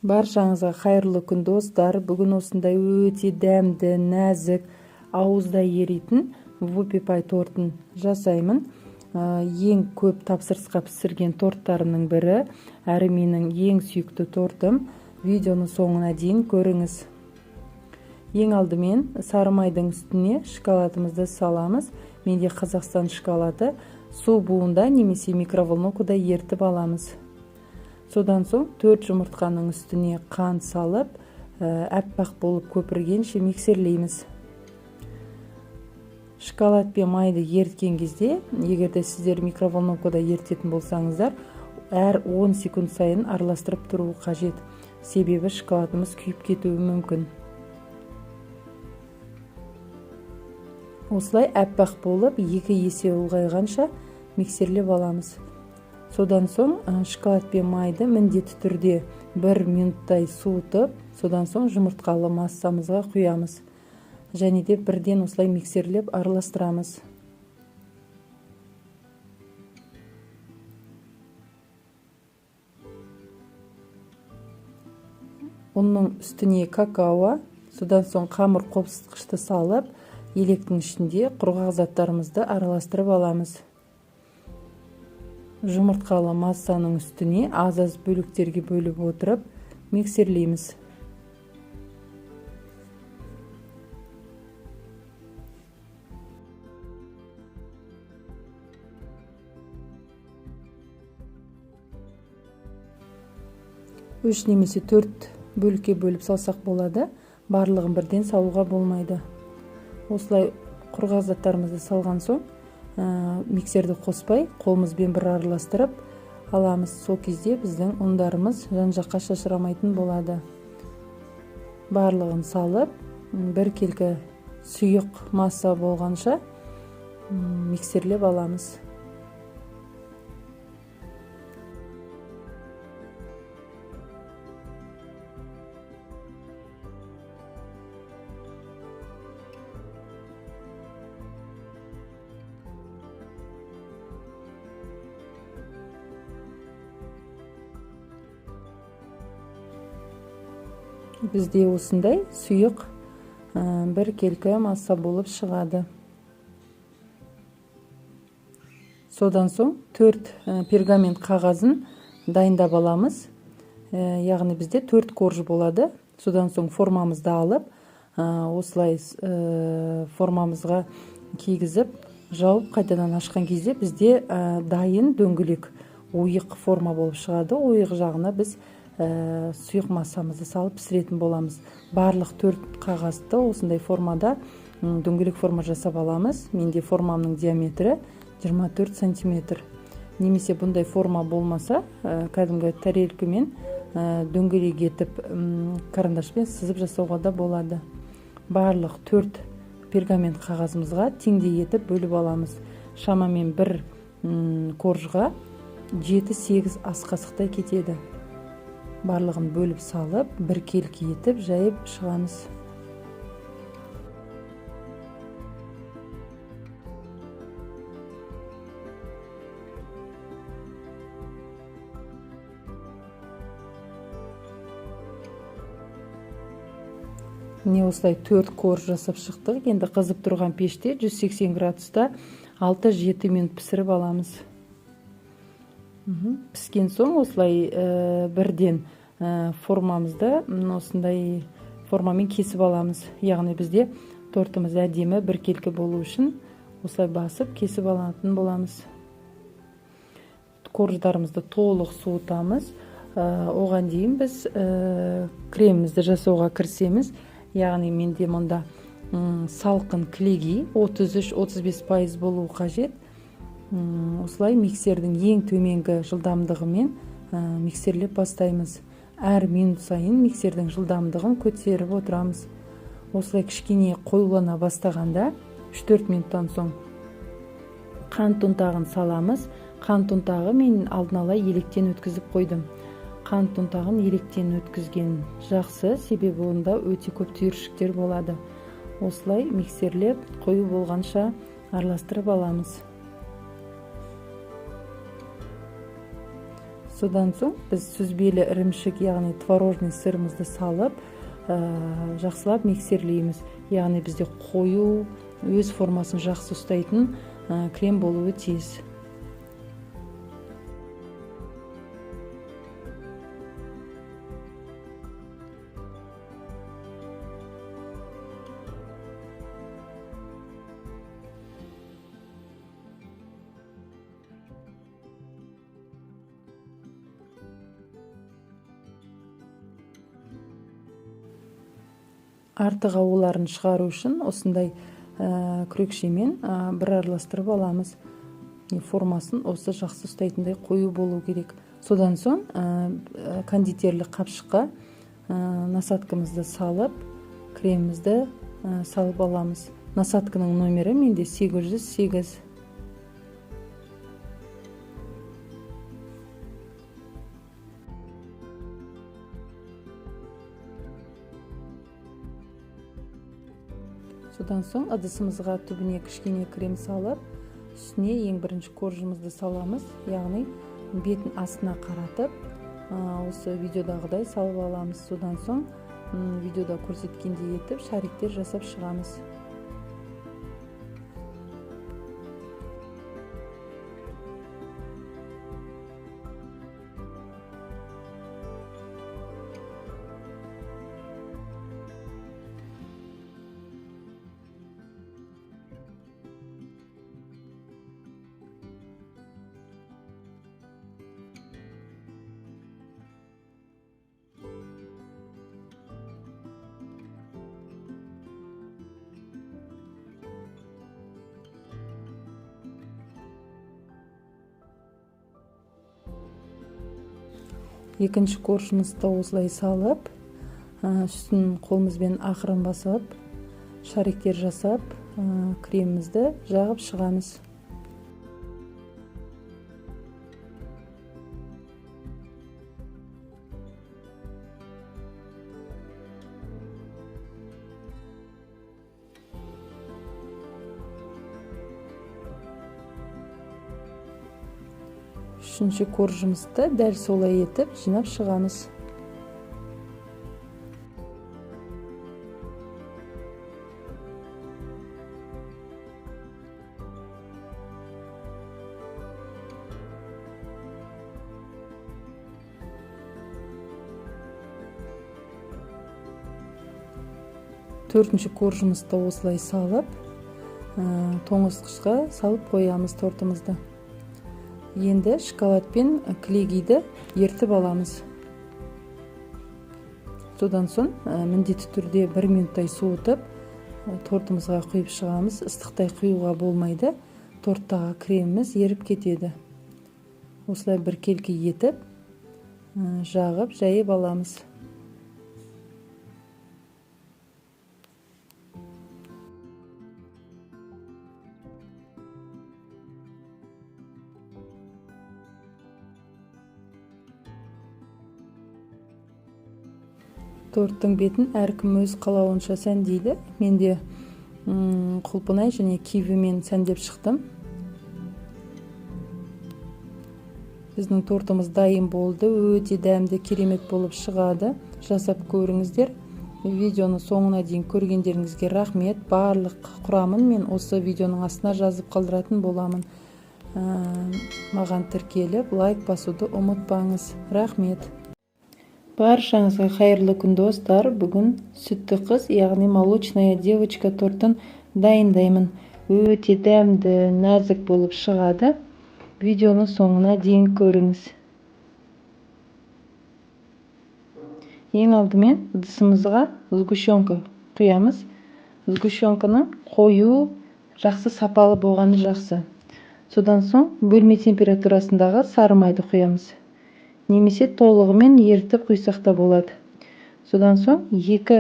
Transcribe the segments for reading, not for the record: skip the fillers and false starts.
Баршаңызға қайырлы күн достар. Бүгін осындай өте дәмді, нәзік, ауызда еритін вупи пай тортын жасаймын. Ең көп тапсырысқа пісірген торттарымның бірі, әрі менің ең сүйікті тортым. Видеоны соңына дейін көріңіз. Ең алдымен сары майдың үстіне шоколадымызды саламыз. Менде Қазақстан шоколады. Су буында немесе микроволновкада ертіп аламыз. Содан соң 4 жұмыртқаның үстіне қант салып, әппақ болып көпіргенше миксерлейміз. Шоколад пен майды ерткен кезде, егерде сіздер микроволновкада ертетін болсаңыздар, әр 10 секунд сайын араластырып тұру қажет. Себебі шоколадымыз күйіп кетуі мүмкін. Осылай әппақ болып 2 есе ұлғайғанша миксерлеп аламыз. Содан соң шоколад пен майды міндетті түрде 1 минуттай суытып, содан соң жұмыртқалы массамызға құямыз. Және де бірден осылай миксерлеп араластырамыз. Оның үстіне какао, содан соң қамыр қопсытқышты салып, електің ішінде құрғақ заттарымызды араластырып аламыз. Жұмыртқалы массаның үстіне аз-аз бөліктерге бөліп отырып, миксерлейміз. Үш немесе 4 бөлікке бөліп салсақ болады, барлығын бірден салуға болмайды. Осылай құрғақ заттарымызды салған соң, миксерді қоспай, қолымызбен бір араластырып аламыз. Сол кезде біздің ұндарымыз жан-жаққа шашырамайтын болады. Барлығын салып, бір келкі сұйық масса болғанша миксерлеп аламыз. Бізде осындай сұйық бір келкі масса болып шығады. Содан соң 4 пергамент қағазын дайындап аламыз. Яғни бізде 4 корж болады. Содан соң формамызды алып, осылай формамызға кигізіп, жауып қайтадан ашқан кезде бізде дайын дөңгелек ойық форма болып шығады. Ойық жағына біз сұйық массамызды салып пісіретін боламыз. Барлық 4 қағазды осындай формада дөңгелек форма жасап аламыз. Менде формамның диаметрі 24 сантиметр. Немесе бұндай форма болмаса, кәдімгі тарелкімен дөңгелек етіп карандашпен сызып жасауға да болады. Барлық 4 пергамент қағазымызға теңдей етіп бөліп аламыз. Шамамен бір коржға 7-8 ас қасықтай кетеді. Барлығын бөліп салып, бір келкі етіп жайып шығамыз. Міне осылай 4 корж жасап шықтық. Енді қызып тұрған пеште 180 градуста 6-7 минут пісіріп аламыз. Піскен соң осылай бірден формамызды осындай формамен кесіп аламыз. Яғни бізде тортымыз әдемі бір келкі болу үшін осылай басып кесіп алатын боламыз. Корждарымызды толық суытамыз. Оған дейін біз кремімізді жасауға кірісеміз. Яғни менде мұнда салқын кілегей 33-35% болуы қажет. Осылай миксердің ең төменгі жылдамдығымен миксерлеп бастаймыз. Әр минут сайын миксердің жылдамдығын көтеріп отырамыз. Осылай кішкене қоюлана бастағанда 3-4 минуттан соң қант ұнтағын саламыз. Қант ұнтағы мен алдын ала електен өткізіп қойдым. Қант ұнтағын електен өткізген жақсы, себебі онда өте көп түйіршіктер болады. Осылай миксерлеп қою болғанша араластырып аламыз. Содан соң біз сүзбелі ірімшік, яғни творожный сырымызды салып, жақсылап миксерлейміз. Яғни бізде қою, өз формасын жақсы ұстайтын крем болуы тиіс. Артық ауыларын шығару үшін осындай күрекшемен бір араластырып аламыз. Формасын осы жақсы ұстайтындай қою болу керек. Содан соң кондитерлік қапшыққа насадкамызды салып, кремімізді салып аламыз. Насадканың номері менде 808. Содан соң ыдысымызға түбіне кішкене крем салып, үстіне ең бірінші коржымызды саламыз, яғни бетін астына қаратып, осы видеодағыдай салып аламыз. Содан соң видеода көрсеткендей етіп шариктер жасап шығамыз. Екінші коржымызды осылай салып, үстін қолымызбен ақырын басып, шариктер жасап, кремімізді жағып шығамыз. Үшінші коржымызды дәл солай етіп жинап шығамыз. Төртінші коржымызды осылай салып, тоңазытқышқа салып қоямыз тортымызды. Енді шоколад пен кілегейді ертіп аламыз. Содан соң міндетті түрде 1 минуттай суытып, тортымызға құйып шығамыз. Ыстықтай құюға болмайды. Торттағы креміміз еріп кетеді. Осылай бір келкі етіп, жағып, жайып аламыз. Торттың бетін әркім өз қалауынша сәндейді. Менде құлпынай және кивімен сәндеп шықтым. Біздің тортымыз дайын болды. Өте дәмді, керемет болып шығады. Жасап көріңіздер. Видеоны соңына дейін көргендеріңізге рахмет. Барлық құрамын мен осы видеоның астына жазып қалдыратын боламын. Маған тіркеліп, лайк басуды ұмытпаңыз. Рахмет. Баршаңызға қайырлы күн достар. Бүгін сүтті қыз, яғни молочная девочка тортын дайындаймын. Өте дәмді, нәзік болып шығады. Видеоны соңына дейін көріңіз. Ең алдымен ыдысымызға сгущенка құямыз. Сгущенканың қою, жақсы сапалы болғаны жақсы. Содан соң бөлме температурасындағы сары майды құямыз. Немесе толығымен ерітіп құйсақ та болады. Содан соң 2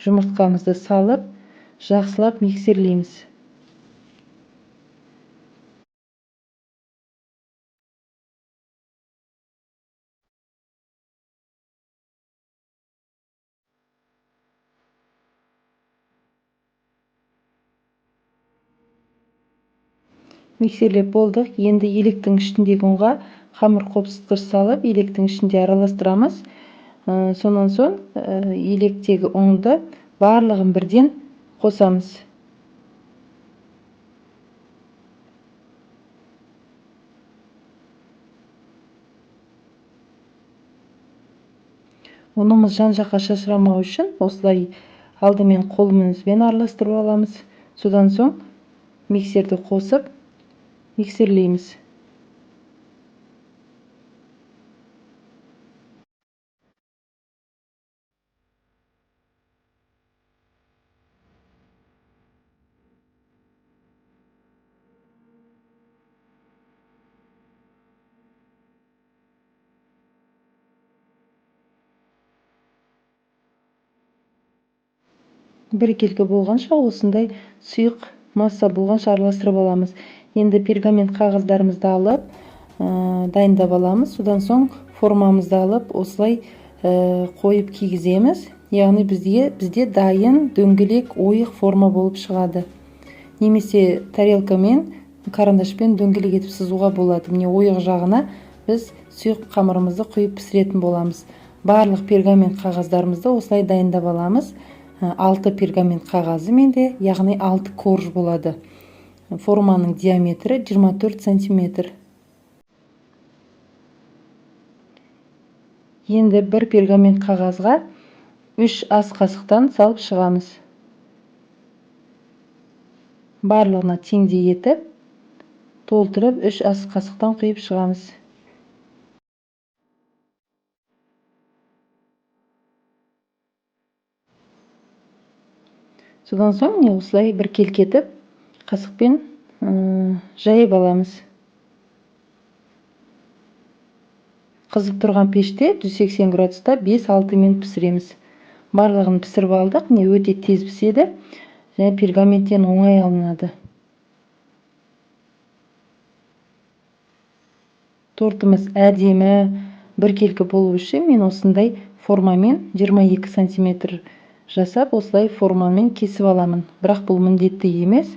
жұмыртқамызды салып, жақсылап миксерлейміз. Миксерлеп болдық. Енді електің ішіндегі ұнға қамыр қопсытқыш салып електің ішінде араластырамыз. Сонан соң електегі ұнды барлығын бірден қосамыз. Ұнымыз жан-жаққа шашырамау үшін осылай алдымен қолымызбен араластырып аламыз. Содан соң миксерді қосып миксерлейміз. Біркелкі болғанша осындай сұйық масса болғанша араластырып аламыз. Енді пергамент қағаздарымызды алып дайындап аламыз. Содан соң формамызды алып осылай қойып кигіземіз. Яғни бізде дайын дөңгелек ойық форма болып шығады. Немесе тарелкамен карандашпен дөңгелек етіп сызуға болады. Міне ойық жағына біз сұйық қамырымызды құйып пісіретін боламыз. Барлық пергамент қағаздарымызды осылай дайындап аламыз. 6 пергамент қағазы менде, яғни 6 корж болады. Форманың диаметрі 24 сантиметр. Енді бір пергамент қағазға 3 ас қасықтан салып шығамыз. Барлығына теңдей етіп толтырып 3 ас қасықтан құйып шығамыз. Содан соң осылай бір келкетіп қасықпен жайып аламыз. Қызып тұрған пеште 180 градуста 5-6 минут пісіреміз. Барлығын пісіріп алдық. Өте тез піседі және пергаменттен оңай алынады. Тортымыз әдемі біркелкі болу үшін мен осындай формамен 22 сантиметр жасап, осылай формамен кесіп аламын. Бірақ бұл міндетті емес.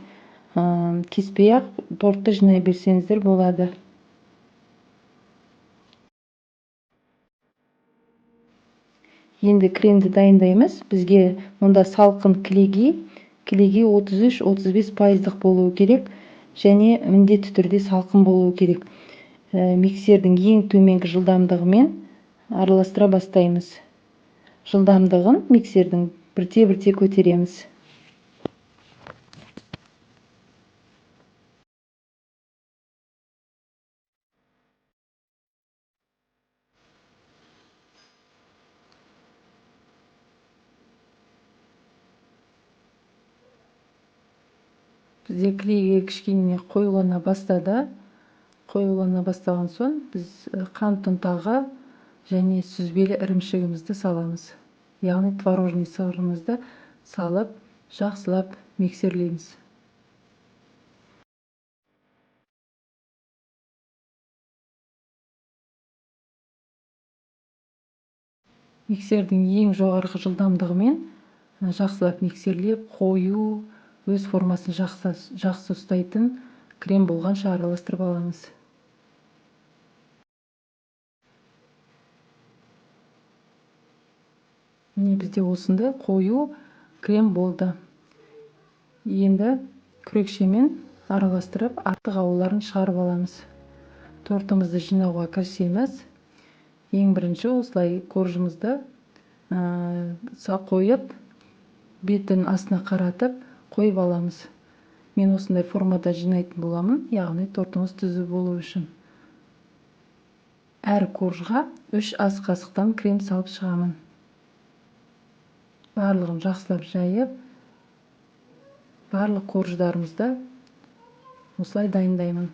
Кеспей ақ тортты жинай берсеңіздер болады. Енді кремді дайындаймыз. Бізге мұнда салқын кілегей 33-35% болуы керек және міндетті түрде салқын болуы керек. Миксердің ең төменгі жылдамдығымен араластыра бастаймыз. Жылдамдығын миксердің бірте-бірте көтереміз. Бізде клейге кішкене қоюлана бастады. Қоюлана бастаған соң біз қант ұнтағы және сүзбелі ірімшігімізді саламыз. Яғни творожный сырымызды салып, жақсылап миксерлейміз. Миксердің ең жоғарғы жылдамдығымен жақсылап миксерлеп, қою, өз формасын жақсы ұстайтын крем болғанша араластырып аламыз. Міне бізде осындай қою крем болды. Енді күрекшемен араластырып, артық ауларын шығарып аламыз. Тортымызды жинауға кірісеміз. Ең бірінші осылай коржымызды қойып, бетін астына қаратып қойып аламыз. Мен осындай формада жинайтын боламын, яғни тортымыз түзу болу үшін. Әр коржға 3 ас қасықтан крем салып шығамын. Барлығын жақсылап жайып, барлық корждарымызды осылай дайындаймын.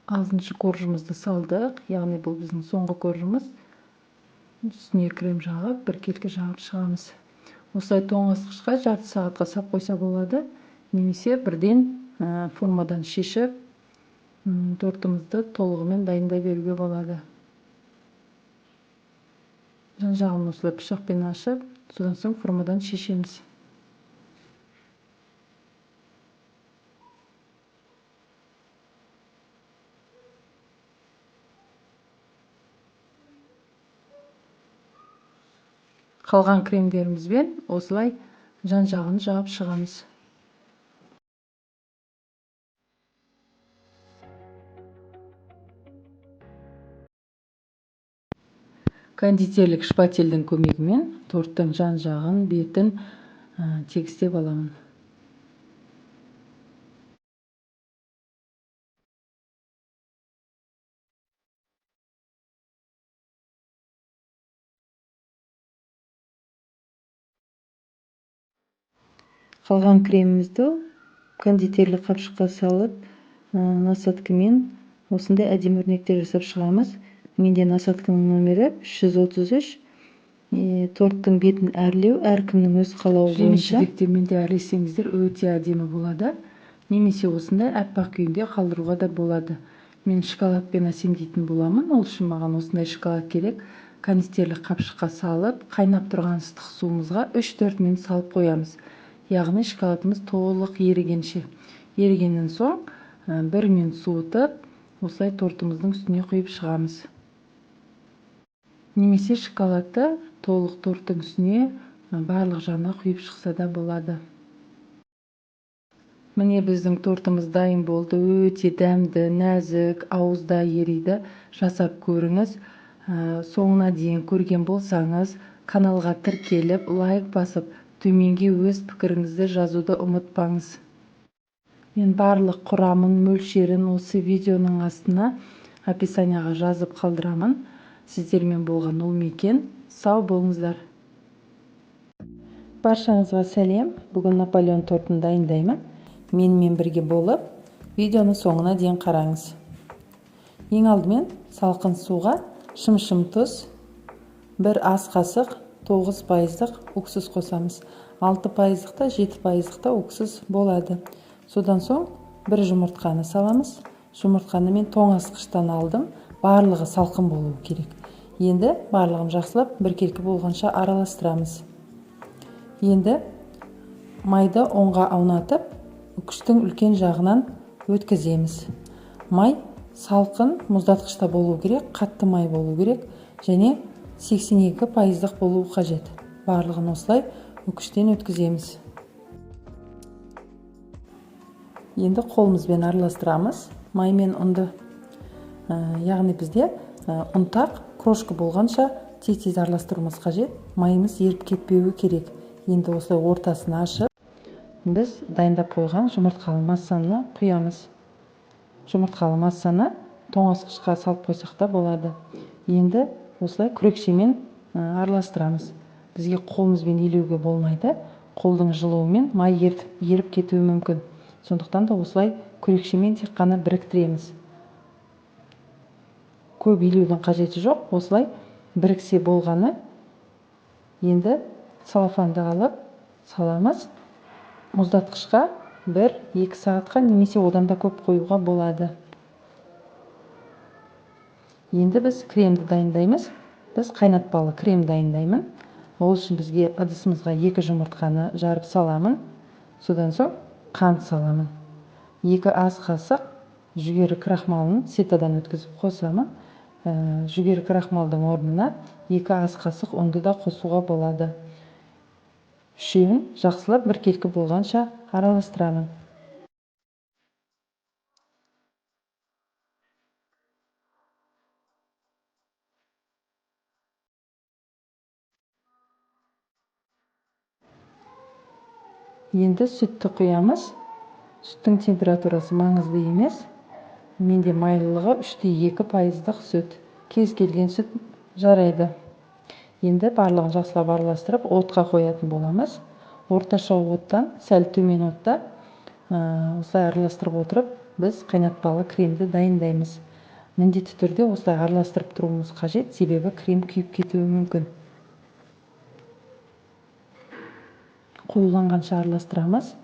6-шы коржымызды салдық. Яғни бұл біздің соңғы коржымыз. Үстіне крем жағып, біркелкі жағып шығамыз. Осылай тоңазытқышқа жарты сағатқа сап қойса болады. Немесе бірден формадан шешіп, тортымызды толығымен дайындай беруге болады. Жан-жағын осылай пышақпен ашып, содан соң формадан шешеміз. Қалған кремдерімізбен осылай жан-жағын жағып шығамыз. Кондитерлік шпательдің көмегімен торттың жан-жағын, бетін тегістеп аламын. Қалған кремімізді кондитерлік қапшыққа салып, насадкамен осындай әдемі өрнектер жасап шығамыз. Менде насадканың номері 333. Торттың бетін әрлеу әркімнің өз қалауы бойынша. Жеміс-жидектермен де әрлесеңіздер өте әдемі болады. Немесе осындай аппақ күйінде қалдыруға да болады. Мен шоколадпен әсемдейтін боламын. Ол үшін маған осындай шоколад керек. Кондитерлік қапшыққа салып, қайнап тұрған ыстық суымызға 3-4 минут салып қоямыз. Яғни шоколадымыз толық ерігенше. Ерігеннен соң 1 минут суытып, осылай тортымыздың үстіне құйып шығамыз. Немесе шоколадты толық торттың үстіне барлық жағына құйып шықса да болады. Міне біздің тортымыз дайын болды. Өте дәмді, нәзік, ауызда ериді. Жасап көріңіз. Соңына дейін көрген болсаңыз, каналға тіркеліп, лайк басып, төменге өз пікіріңізді жазуды ұмытпаңыз. Мен барлық құрамын, мөлшерін осы видеоның астына описанияға жазып қалдырамын. Сіздермен болған Ұлмекен. Сау болыңыздар. Баршаңызға сәлем. Бүгін Наполеон тортын дайындаймын. Менімен бірге болып, видеоны соңына дейін қараңыз. Ең алдымен салқын суға шым-шым тұз, 1 ас қасық 9% уксус қосамыз. 6%-та 7%-та уксус болады. Содан соң 1 жұмыртқаны саламыз. Жұмыртқаны мен тоңазытқыштан алдым. Барлығы салқын болуы керек. Енді барлығын жақсылап біркелкі болғанша араластырамыз. Енді майды оңға аунатып, үкіштің үлкен жағынан өткіземіз. Май салқын мұздатқышта болу керек, қатты май болу керек және 82% болу қажет. Барлығын осылай үкіштен өткіземіз. Енді қолымызбен араластырамыз. Май мен ұнды. Яғни бізде ұнтақ крошка болғанша тез-тез араластыруымыз қажет. Майымыз еріп кетпеуі керек. Енді осылай ортасын ашып, біз дайындап қойған жұмыртқалы массаны құямыз. Жұмыртқалы массаны тоңазытқышқа салып қойсақ та болады. Енді осылай күрекшемен араластырамыз. Бізге қолымызбен илеуге болмайды. Қолдың жылуымен май еріп кетуі мүмкін. Сондықтан да осылай күрекшемен тек қана біріктіреміз. Көп илеудің қажеті жоқ. Осылай біріксе болғаны. Енді целлофанды алып саламыз. Мұздатқышқа 1-2 сағатқа немесе одан да көп қоюға болады. Енді біз кремді дайындаймыз. Біз қайнатпалы крем дайындаймын. Ол үшін бізге ыдысымызға 2 жұмыртқаны жарып саламын. Содан соң қант саламын. 2 ас қасық жүгері крахмалын ситадан өткізіп қосамын. Жүгері крахмалдың орнына 2 ас қасық ұнды да қосуға болады. Үшеуін жақсылап біркелкі болғанша араластырамын. Енді сүтті құямыз. Сүттің температурасы маңызды емес. Менде майлылығы 3,2% сүт. Кез келген сүт жарайды. Енді барлығын жақсылап араластырып, отқа қоятын боламыз. Орташа оттан, сәл төмен отта осылай араластырып отырып, біз қайнатпалы кремді дайындаймыз. Міндетті түрде осылай араластырып тұруымыз қажет, себебі крем күйіп кетуі мүмкін. Қоюланғанша араластырамыз.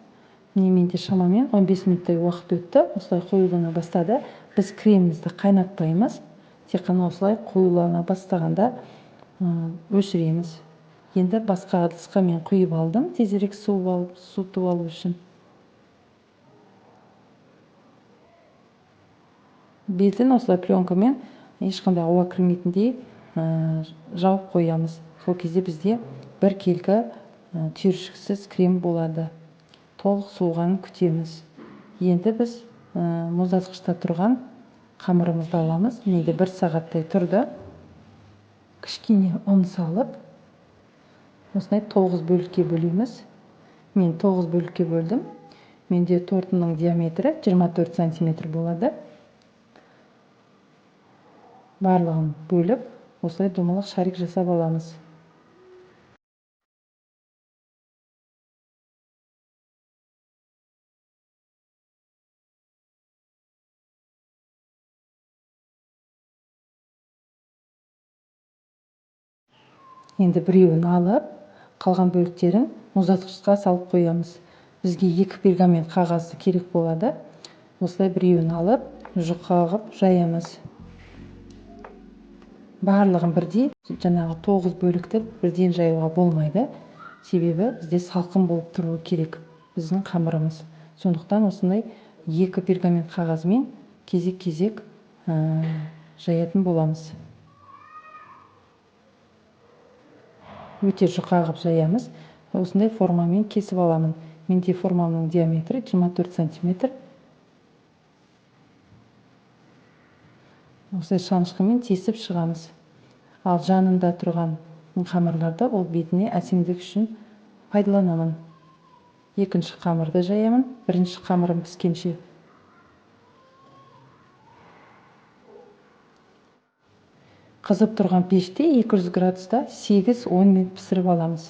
Менде шамамен 15 минуттай уақыт өтті. Осылай қоюлана бастады. Біз кремімізді қайнатпаймыз. Тек қана осылай қоюлана бастағанда өшіреміз. Енді басқа ыдысқа мен құйып алдым, тезірек суытып алу үшін. Бетін осылай пленкамен ешқандай ауа кірмейтіндей жауып қоямыз. Сол кезде бізде бір келкі түйіршіксіз крем болады. Толық суығанын күтеміз. Енді біз мұздатқышта тұрған қамырымызды аламыз. Менде 1 сағаттай тұрды. Кішкене ұн салып, осылай 9 бөлікке бөлеміз. Мен 9 бөлікке бөлдім. Менде тортының диаметрі 24 сантиметр болады. Барлығын бөліп, осылай домалақ шарик жасап аламыз. Енді біреуін алып, қалған бөліктерін мұздатқышқа салып қоямыз. Бізге 2 пергамент қағазы керек болады. Осылай біреуін алып, жұқа қылып жаямыз. Барлығын бірдей, жаңағы 9 бөлікті бірден жаюға болмайды. Себебі бізде салқын болып тұруы керек біздің қамырымыз. Сондықтан осындай 2 пергамент қағазымен кезек-кезек жаятын боламыз. Өте жұқа қылып жаямыз. Осындай формамен кесіп аламын. Менде формамның диаметрі 24 сантиметр. Осылай шанышқымен тесіп шығамыз. Ал жанында тұрған қамырларды ол бетіне әсемдік үшін пайдаланамын. Екінші қамырды жаямын, бірінші қамырым піскенше. Қызып тұрған пеште 200 градуста 8-10 минут пісіріп аламыз.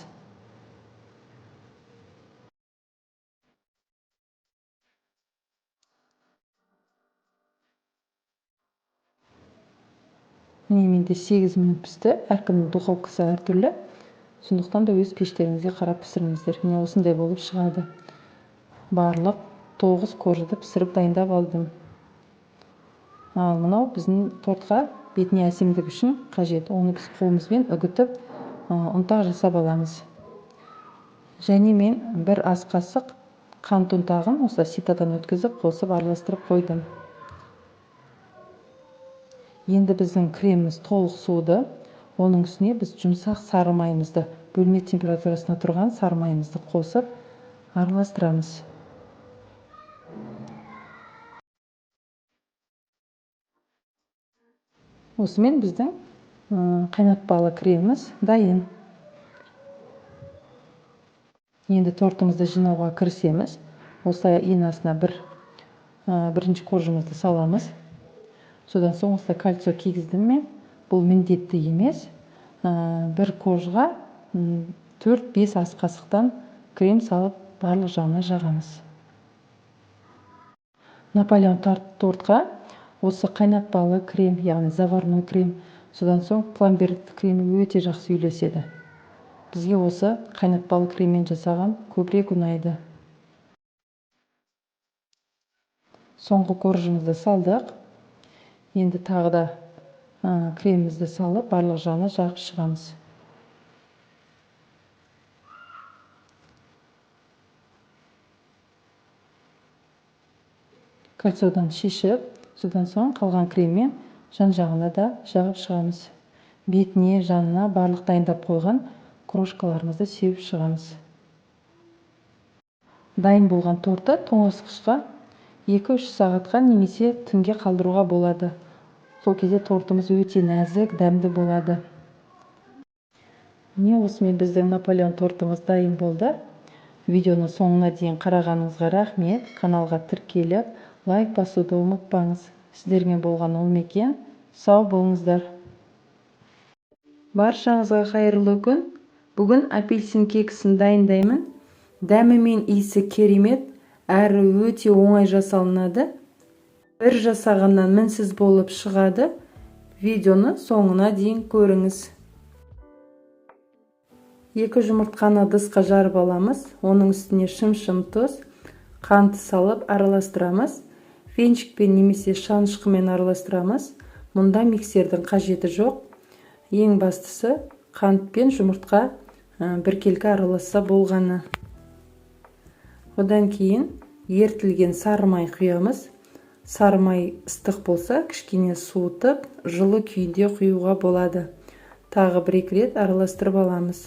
Менде 8 минут пісті. Әркімнің духовкасы әртүрлі. Сондықтан да өз пештеріңізге қарап пісіріңіздер. Міне осындай болып шығады. Барлық 9 коржды пісіріп дайындап алдым. Ал мынау біздің тортқа бетіне әсемдік үшін қажет. Оны біз қолымызбен үгітіп, ұнтақ жасап аламыз. Және мен 1 ас қасық қант ұнтағын осы ситадан өткізіп, қосып араластырып қойдым. Енді біздің креміміз толық суыды. Оның үстіне біз жұмсақ сары майымызды, бөлме температурасына тұрған сары майымызды қосып араластырамыз. Осымен біздің қайнатпалы креміміз дайын. Енді тортымызды жинауға кірісеміз. Осылай енасына бірінші коржымызды саламыз. Содан соң осылай кольцо кигіздім мен. Бұл міндетті емес. Бір коржға 4-5 ас қасықтан крем салып барлық жағына жағамыз. Наполеон тортқа осы қайнатпалы крем, яғни заварной крем, содан соң пломбир кремі өте жақсы үйлеседі. Бізге осы қайнатпалы креммен жасаған көбірек ұнайды. Соңғы коржымызды салдық. Енді тағы да кремімізді салып, барлық жағына жағып шығамыз. Кольцодан шешіп, содан соң қалған креммен жан жағына да жағып шығамыз. Бетіне, жанына барлық дайындап қойған крошкаларымызды сеуіп шығамыз. Дайын болған торты тоңазытқышқа 2-3 сағатқа немесе түнге қалдыруға болады. Сол кезде тортымыз өте нәзік, дәмді болады. Міне осымен біздің Наполеон тортымыз дайын болды. Видеоны соңына дейін қарағаныңызға рахмет. Каналға тіркеліп, лайк басуды ұмытпаңыз. Сіздермен болған Ұлмекен. Сау болыңыздар. Баршаңызға қайырлы күн. Бүгін апельсин кекісін дайындаймын. Дәмі мен иісі керемет, әрі өте оңай жасалынады. бір жасағаннан мінсіз болып шығады. Видеоны соңына дейін көріңіз. 2 жұмыртқаны ыдысқа жарып аламыз. Оның үстіне шым-шым тұз, қант салып араластырамыз. Венчикпен немесе шанышқымен араластырамыз. Мұнда миксердің қажеті жоқ. Ең бастысы қант пен жұмыртқа біркелкі араласса болғаны. Одан кейін ертілген сары май құямыз. Сары май ыстық болса, кішкене суытып, жылы күйінде құюға болады. Тағы 1-2 рет араластырып аламыз.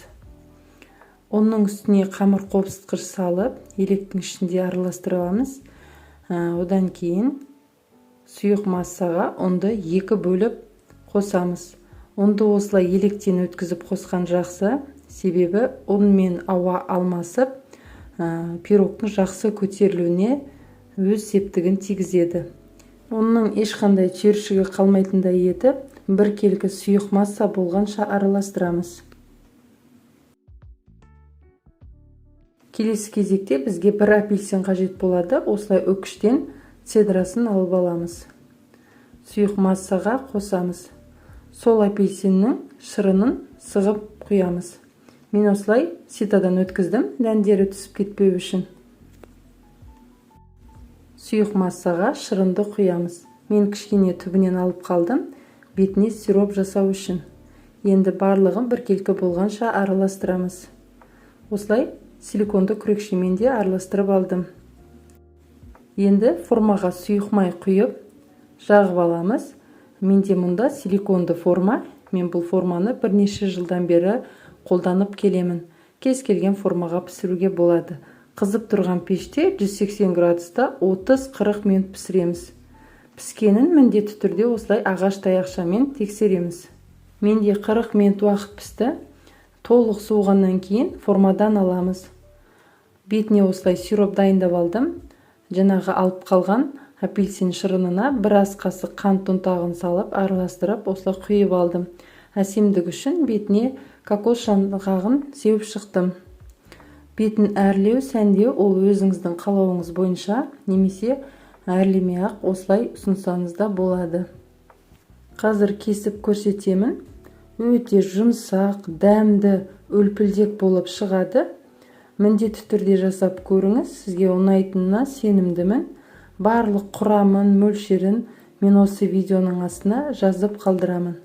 Оның үстіне қамыр қопсытқыш салып, електің ішінде араластырып аламыз. Одан кейін сұйық массаға ұнды 2 бөліп қосамыз. Ұнды осылай електен өткізіп қосқан жақсы, себебі ұн мен ауа алмасып, пирогтың жақсы көтерілуіне өз септігін тигізеді. Оның ешқандай түйіршігі қалмайтындай етіп, біркелкі сұйық масса болғанша араластырамыз. Келесі кезекте бізге 1 апельсин қажет болады. Осылай өкіштен цедрасын алып аламыз. Сұйық массаға қосамыз. Сол апельсиннің шырынын сығып құямыз. Мен осылай ситадан өткіздім, дәндері түсіп кетпеу үшін. Сұйық массаға шырынды құямыз. Мен кішкене түбінен алып қалдым, бетіне сироп жасау үшін. Енді барлығын біркелкі болғанша араластырамыз. Осылай силиконды күрекшемен де араластырып алдым. Енді формаға сұйық май құйып, жағып аламыз. Менде мұнда силиконды форма. Мен бұл форманы бірнеше жылдан бері қолданып келемін. Кез келген формаға пісіруге болады. Қызып тұрған пеште 180 градуста 30-40 минут пісіреміз. Піскенін міндетті түрде осылай ағаш таяқшамен тексереміз. Менде 40 минут уақыт пісті. Толық суығаннан кейін формадан аламыз. Бетіне осылай сироп дайындап алдым. Жаңағы алып қалған апельсин шырынына 1 ас қасық қант ұнтағын салып араластырып осылай құйып алдым. Әсемдік үшін бетіне кокос жаңғағын сеуіп шықтым. Бетін әрлеу, сәндеу ол өзіңіздің қалауыңыз бойынша, немесе әрлемей ақ осылай ұсынсаңыз да болады. Қазір кесіп көрсетемін. Өте жұмсақ, дәмді, үлпілдек болып шығады. Міндетті түрде жасап көріңіз, сізге ұнайтынына сенімдімін. Барлық құрамын, мөлшерін мен осы видеоның астына жазып қалдырамын.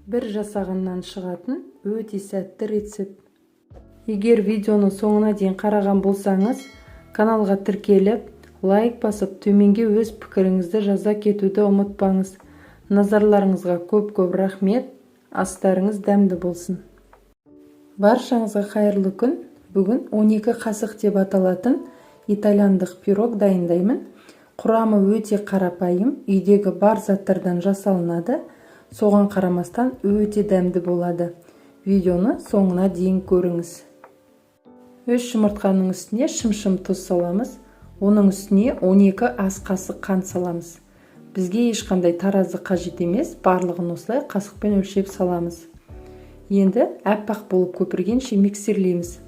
Бір жасағаннан шығатын өте сәтті рецепт. Егер видеоны соңына дейін қараған болсаңыз, каналға тіркеліп, лайк басып, төменге өз пікіріңізді жаза кетуді ұмытпаңыз. Назарларыңызға көп-көп рахмет. Астарыңыз дәмді болсын. Баршаңызға қайырлы күн. Бүгін 12 қасық деп аталатын итальяндық пирог дайындаймын. Құрамы өте қарапайым, үйдегі бар заттардан жасалынады. Соған қарамастан өте дәмді болады. Видеоны соңына дейін көріңіз. 3 жұмыртқаның үстіне шым-шым тұз саламыз. Оның үстіне 12 ас қасық қант саламыз. Бізге ешқандай таразы қажет емес, барлығын осылай қасықпен өлшеп саламыз. Енді әппақ болып көпіргенше миксерлейміз.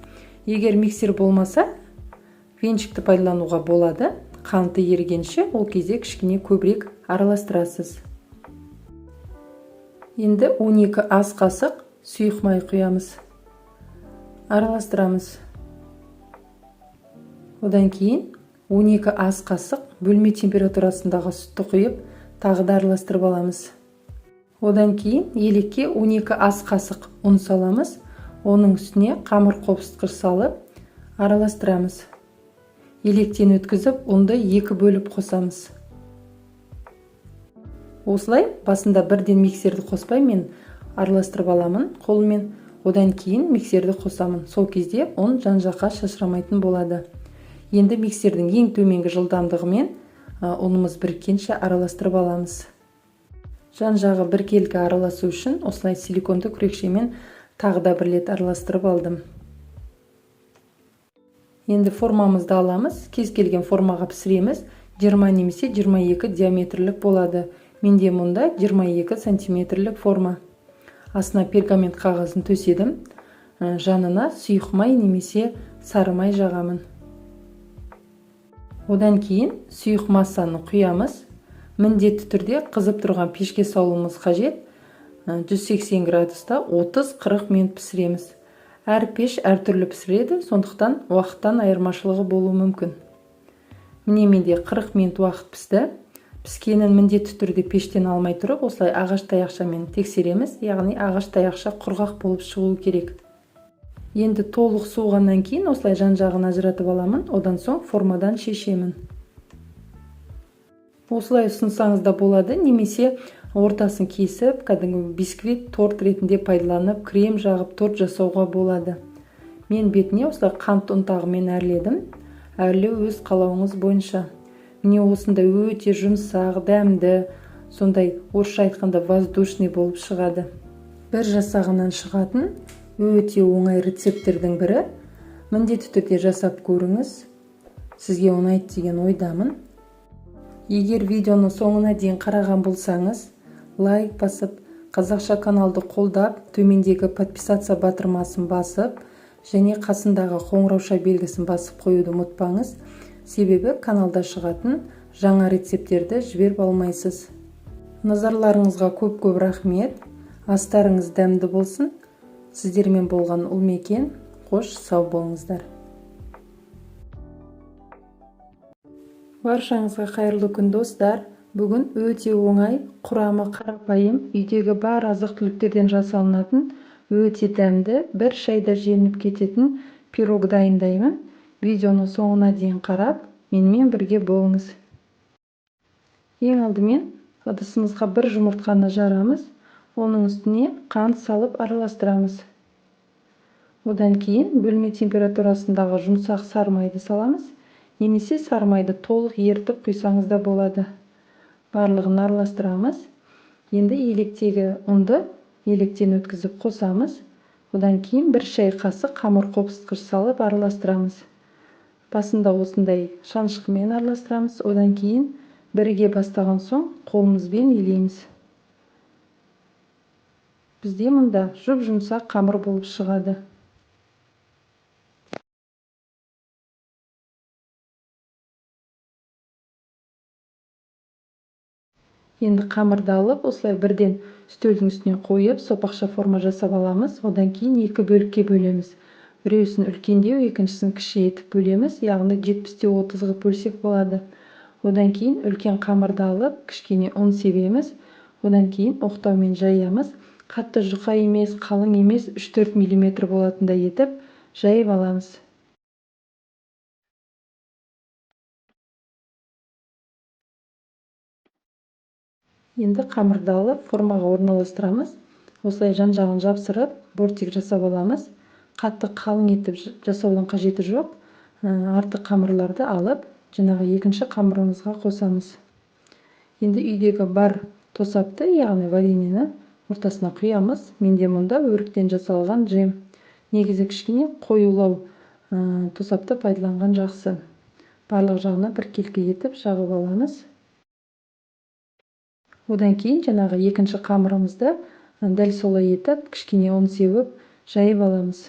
Егер миксер болмаса, венчикті пайдалануға болады. Қанты ерігенше ол кезде кішкене көбірек араластырасыз. Енді 12 ас қасық сұйық май құямыз. Араластырамыз. Одан кейін 12 ас қасық бөлме температурасындағы сүтті құйып, тағы да араластырып аламыз. Одан кейін елекке 12 ас қасық ұн саламыз. Оның үстіне қамыр қопсытқыш салып, араластырамыз. Електен өткізіп, ұнды 2 бөліп қосамыз. Осылай басында бірден миксерді қоспай мен араластырып аламын қолмен. Одан кейін миксерді қосамын. Сол кезде ұн жан-жаққа шашырамайтын болады. Енді миксердің ең төменгі жылдамдығымен ұнымыз біріккенше араластырып аламыз. Жан-жағы біркелкі араласу үшін осылай силиконды күрекшемен тағы да 1 рет араластырып алдым. Енді формамызды аламыз. Кез келген формаға пісіреміз. 20 немесе 22 диаметрлік болады. Менде мұнда 22 сантиметрлік форма. Астына пергамент қағазын төседім. Жанына сұйық май немесе сары май жағамын. Одан кейін сұйық массаны құямыз. Міндетті түрде қызып тұрған пешке салуымыз қажет. 180 градуста 30-40 минут пісіреміз. Әр пеш әртүрлі пісіреді, сондықтан уақыттан айырмашылығы болуы мүмкін. Міне менде 40 минут уақыт пісті. Піскенін міндетті түрде пештен алмай тұрып, осылай ағаш таяқшамен тексереміз, яғни ағаш таяқша құрғақ болып шығуы керек. Енді толық суығаннан кейін осылай жан-жағын ажыратып аламын, одан соң формадан шешемін. Осылай ұсынсаңыз да болады, немесе ортасын кесіп, кәдімгі бисквит, торт ретінде пайдаланып, крем жағып торт жасауға болады. Мен бетіне осылай қант ұнтағымен әрледім. Әрлеу өз қалауыңыз бойынша. Міне осында өте жұмсақ, дәмді, сондай орысша айтқанда воздушный болып шығады. Бір жасағаннан шығатын өте оңай рецепттердің бірі. Міндетті түрде жасап көріңіз. Сізге ұнайды деген ойдамын. Егер видеоны соңына дейін қараған болсаңыз, лайк басып, қазақша каналды қолдап, төмендегі подписаться батырмасын басып, және қасындағы қоңырауша белгісін басып қоюды ұмытпаңыз. Себебі каналда шығатын жаңа рецептерді жіберіп алмайсыз. Назарларыңызға көп-көп рахмет. Астарыңыз дәмді болсын. Сіздермен болған Ұлмекен. Қош сау болыңыздар. Баршаңызға қайырлы күн достар. Бүгін өте оңай, құрамы қарапайым, үйдегі бар азық-түліктерден жасалынатын өте дәмді, бір шайда желініп кететін пирог дайындаймын. Видеоны соңына дейін қарап, менімен бірге болыңыз. Ең алдымен ыдысымызға бір жұмыртқаны жарамыз, оның үстіне қант салып араластырамыз. Одан кейін бөлме температурасындағы жұмсақ сары майды саламыз, немесе сары майды толық ерітіп құйсаңыз да болады. Барлығын араластырамыз. Енді електегі ұнды електен өткізіп қосамыз. Одан кейін бір шай қасық қамыр қопсытқыш салып араластырамыз. Басында осындай шаншқымен араластырамыз, одан кейін біріге бастаған соң қолымызбен илейміз. Бізде мұнда жұп-жұмсақ қамыр болып шығады. Енді қамырды алып, осылай бірден үстелдің үстіне қойып, сопақша форма жасап аламыз. Одан кейін екі бөлікке бөлеміз. Біреусін үлкендеу, екіншісін кіші етіп бөлеміз, яғни 70-30-ға бөлсек болады. Одан кейін үлкен қамырды алып, кішкене ұн себеміз. Одан кейін оқтаумен жаямыз. Қатты жұқа емес, қалың емес, 3-4 мм болатындай етіп жайып аламыз. Енді қамырды алып, формаға орналастырамыз. Осылай жан-жағын жапсырып, бортик жасап аламыз. Қатты қалың етіп жасаудың қажеті жоқ. Артық қамырларды алып, жаңағы екінші қамырымызға қосамыз. Енді үйдегі бар тосапты, яғни вареньені ортасына құямыз. Менде мұнда өріктен жасалған джем. Негізі кішкене қоюлау тосапты пайдаланған жақсы. Барлық жағына біркелкі етіп жағып аламыз. Одан кейін жаңағы екінші қамырымызды дәл солай етіп, кішкене ұн сеуіп, жайып аламыз.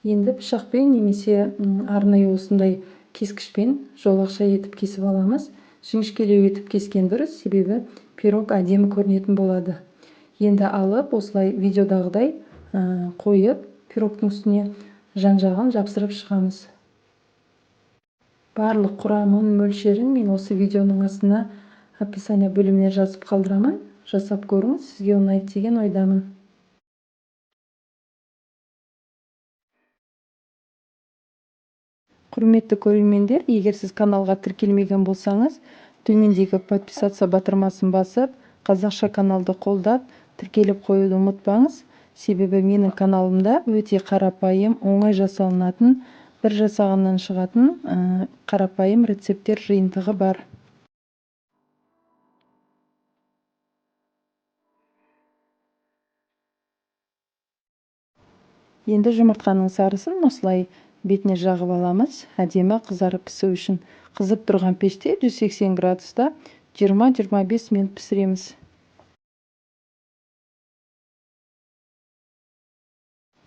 Енді пышақпен немесе арнайы осындай кескішпен жолақша етіп кесіп аламыз. Жіңішкелеу етіп кескен дұрыс, себебі пирог әдемі көрінетін болады. Енді алып, осылай видеодағыдай қойып, пирогтың үстіне жан-жағын жапсырып шығамыз. Барлық құрамын, мөлшерін мен осы видеоның астына описание бөліміне жазып қалдырамын. Жасап көріңіз, сізге ұнайды деген ойдамын. Құрметті көрермендер, егер сіз каналға тіркелмеген болсаңыз, төмендегі подписаться батырмасын басып, қазақша каналды қолдап, тіркеліп қоюды ұмытпаңыз. Себебі менің каналымда өте қарапайым, оңай жасалынатын, бір жасағаннан шығатын қарапайым рецепттер жиынтығы бар. Енді жұмыртқаның сарысын осылай бетіне жағып аламыз. Әдемі қызарып пісу үшін қызып тұрған пеште 180 градуста 20-25 минут пісіреміз.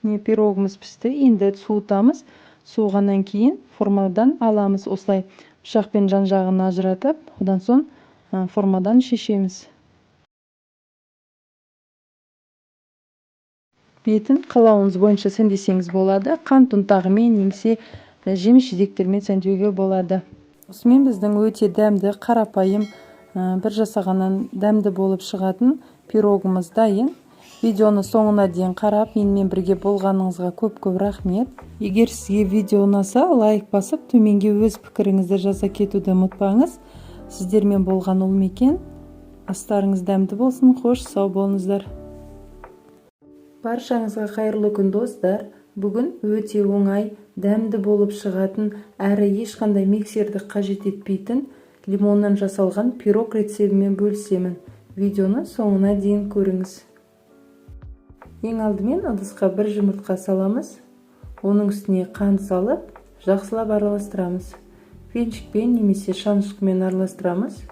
пирогымыз пісті. Енді суытамыз. Суығаннан кейін формадан аламыз. Осылай пышақпен жан жағын ажыратып, одан соң формадан шешеміз. Бетін қалауыңыз бойынша сәндесеңіз болады. Қант ұнтағымен немесе жеміс жидектермен сәндеуге болады. Осымен біздің өте дәмді, қарапайым, бір жасағаннан дәмді болып шығатын пирогымыз дайын. Видеоны соңына дейін қарап, менімен бірге болғаныңызға көп-көп рахмет. Егер сізге видео ұнаса, лайк басып, төменге өз пікіріңізді жаза кетуді ұмытпаңыз. Сіздермен болған ол мекен. Астарыңыз дәмді болсын, қош сау болыңыздар. Баршаңызға қайырлы күн достар. Бүгін өте оңай, дәмді болып шығатын, әрі ешқандай миксерді қажет етпейтін лимоннан жасалған пирог рецебімен бөлісемін. Видеоны соңына дейін көріңіз. Ең алдымен ыдысқа бір жұмыртқа саламыз. Оның үстіне қант салып, жақсылап араластырамыз. Венчикпен немесе шанышқымен араластырамыз.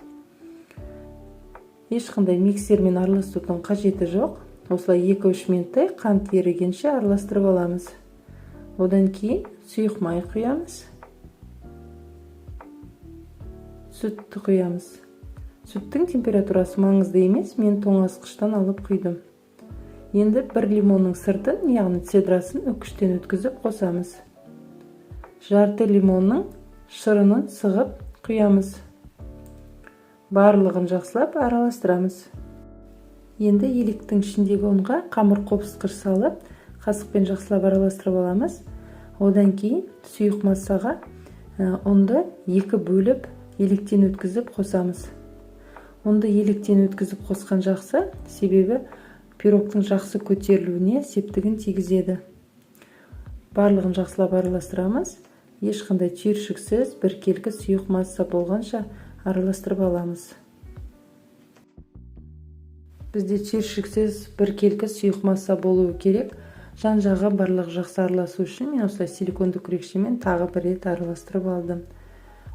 Ешқандай миксермен араластырудың қажеті жоқ. Осылай 2-3 минуттай қант ерігенше араластырып аламыз. Одан кейін сұйық май құямыз. Сүтті құямыз. Сүттің температурасы маңызды емес, мен тоңазытқыштан алып құйдым. Енді бір лимонның сыртын, яғни цедрасын үкіштен өткізіп қосамыз. Жарты лимонның шырынын сығып құямыз. Барлығын жақсылап араластырамыз. Енді електің ішіндегі ұнға қамыр қопсытқыш салып, қасықпен жақсылап араластырып аламыз. Одан кейін сұйық массаға ұнды 2 бөліп, електен өткізіп қосамыз. Ұнды електен өткізіп қосқан жақсы, себебі пирогтың жақсы көтерілуіне септігін тигізеді. Барлығын жақсылап араластырамыз. Ешқандай түйіршіксіз, біркелкі сұйық масса болғанша араластырып аламыз. Бізде түйіршіксіз, біркелкі сұйық масса болуы керек. Жан жағы барлығы жақсы араласу үшін мен осылай силиконды күрекшемен тағы бір рет араластырып алдым.